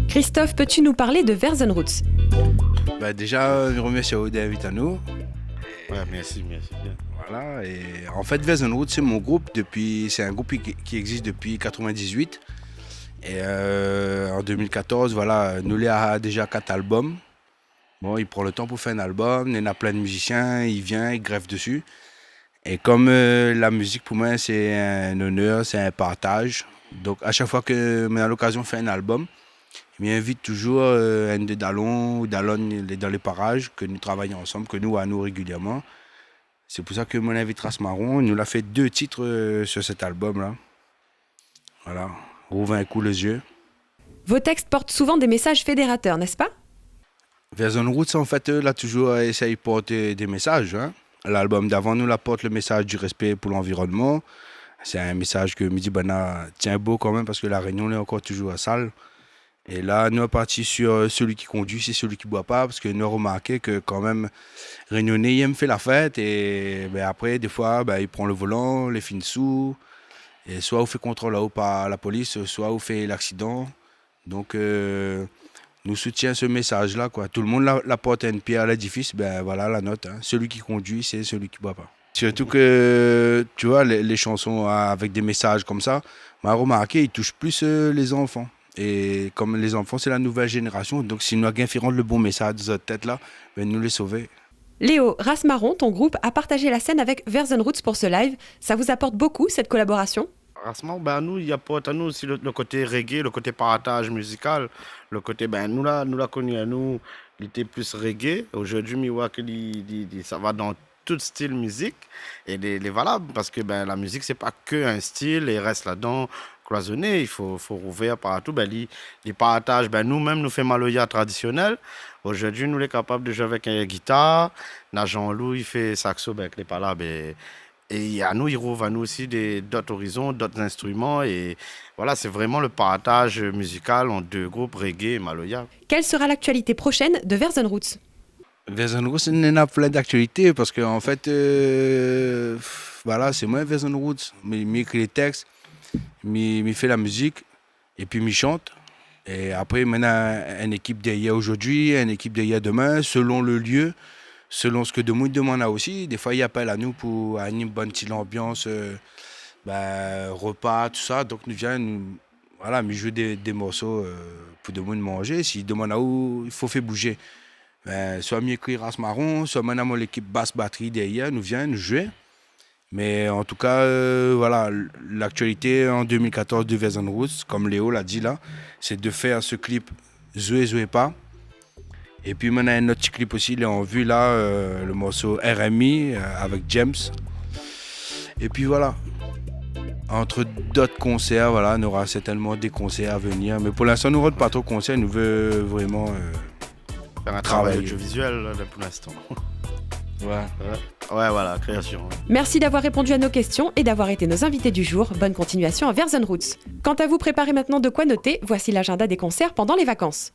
Christophe, peux-tu nous parler de Verzen Roots? Déjà, je remercie Audé invite à nous. Ouais, merci bien. Voilà, et en fait, Verzen Roots, c'est mon groupe c'est un groupe qui existe depuis 1998. Et en 2014, voilà, nous a déjà 4 albums. Bon, il prend le temps pour faire un album, il y en a plein de musiciens, il vient, il greffe dessus. Et comme la musique pour moi, c'est un honneur, c'est un partage. Donc à chaque fois que on a l'occasion de faire un album, il m'invite toujours un de Dallon ou Dallon dans les parages, que nous travaillons ensemble, que nous à nous régulièrement. C'est pour ça que mon invite Ras Marron, il nous a fait 2 titres sur cet album-là. Voilà, Rouvre un coup les yeux. Vos textes portent souvent des messages fédérateurs, n'est-ce pas? Verzen Roots, en fait, là, toujours essayé de porter des messages. Hein. L'album d'avant nous apporte le message du respect pour l'environnement. C'est un message que Midi Bana tient beau quand même parce que la Réunion est encore toujours à sale. Et là, nous sommes partis sur celui qui conduit, c'est celui qui ne boit pas, parce que nous avons remarqué que quand même, Réunionnais, il aime faire la fête, et après, des fois, il prend le volant, les fins sous, et soit on fait contrôle là-haut par la police, soit on fait l'accident. Donc, nous soutenons ce message-là, quoi. Tout le monde apporte une pierre à l'édifice, voilà la note. Hein. Celui qui conduit, c'est celui qui ne boit pas. Surtout que, tu vois, les chansons avec des messages comme ça, on a remarqué, ils touchent plus les enfants. Et comme les enfants, c'est la nouvelle génération, donc si nous avons fait rendre le bon message dans notre tête là, nous les sauver. Léo, Ras Marron, ton groupe a partagé la scène avec Verzen Roots pour ce live. Ça vous apporte beaucoup cette collaboration? Rasement, nous, il apporte à nous aussi le côté reggae, le côté partage musical. Le côté, nous l'a connu à nous, il était plus reggae. Aujourd'hui, ça va dans tout style musique. Et les valables, parce que la musique, c'est pas qu'un style, et reste là-dedans cloisonné. Il faut ouvrir partout. Les partages, nous-mêmes, nous faisons Maloya traditionnel. Aujourd'hui, nous sommes capables de jouer avec une guitare. Jean-Loup, il fait saxo avec les palabres. Et à nous, il rouvre à nous aussi d'autres horizons, d'autres instruments. Et voilà, c'est vraiment le partage musical en 2 groupes, reggae et Maloya. Quelle sera l'actualité prochaine de Verzen Roots? Verzen Roots, il y en a plein d'actualités parce qu'en fait, voilà, c'est moi Verzen Roots. Il écrit les textes, il fait la musique et puis il chante. Et après, maintenant, une équipe derrière aujourd'hui, une équipe derrière demain, selon le lieu. Selon ce que Demoun demande aussi, des fois il appelle à nous pour animer une bonne petite ambiance, repas, tout ça. Donc nous vient voilà, nous jouer des morceaux pour Demoun manger. S'il demande à où il faut faire bouger, soit mieux écrire Ras Marron, soit maintenant l'équipe basse batterie derrière nous vient nous jouer. Mais en tout cas, voilà, l'actualité en 2014 de Verzen Roots, comme Léo l'a dit là, c'est de faire ce clip Zoé Zoé pas. Et puis maintenant un autre petit clip aussi, ils ont vu là le morceau RMI avec James. Et puis voilà, entre d'autres concerts, voilà, on aura certainement des concerts à venir. Mais pour l'instant, nous ne pas trop de concerts, nous voulons vraiment faire un travail audiovisuel là, pour l'instant. Ouais, voilà, création. Ouais. Merci d'avoir répondu à nos questions et d'avoir été nos invités du jour. Bonne continuation à Verzen Roots. Quant à vous, préparez maintenant de quoi noter. Voici l'agenda des concerts pendant les vacances.